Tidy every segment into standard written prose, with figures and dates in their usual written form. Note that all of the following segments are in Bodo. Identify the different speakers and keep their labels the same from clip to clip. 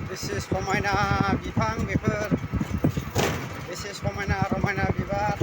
Speaker 1: बेसे समायना बिफां बेफोर बेसे समायना रमायना बिबार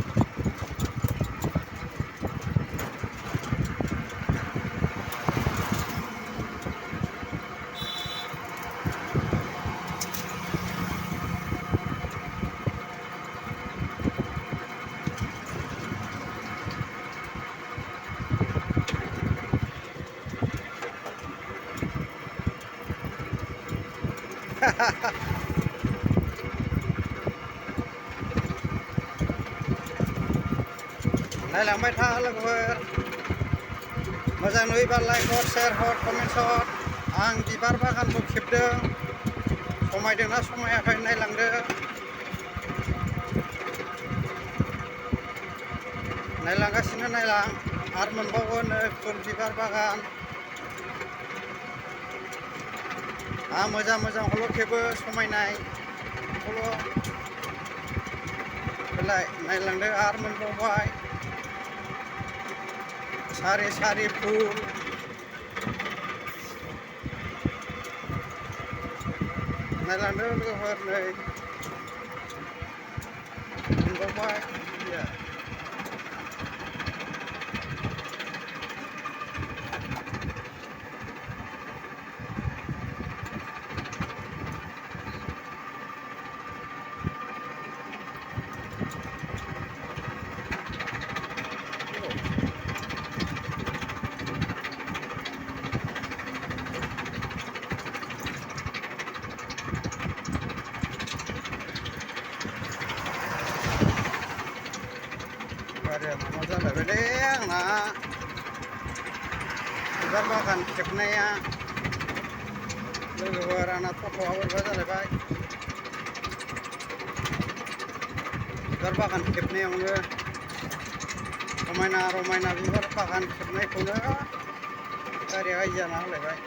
Speaker 1: नायलांबाय था लोगोफोर मोजां नुयोबा लाइक हर शेयार हर कमेन्ट हर आं बिबार बागानखौ खेबदों समायदोंना समायाखै नायलांदो नायलांगासिनो नायलां आरो मोनबावगोन फुल बिबार बागान आं मोजांखौल' खेबो समायनायखौल' बेलाय नायलांदो आरो मोनबावबाय सारि सारि फुल नायलांदो लोगोफोर नै मोनबावबाय गारिया माबा जालायबायलै आंना बिबार बागान खेबनाया लोगोफोर आंना फट'आ बोरैबा जालायबाय बिबार बागान खेबनायावनो समायना रमायना बिबार बागान खेबनायखौनो गारिया गाज्रि जाना होलायबाय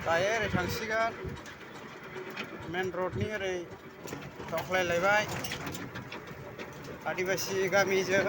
Speaker 1: दायो ओरै थांसिगोन मेन रडनि ओरै दावख्लायलायबाय आदिबासि गामिजों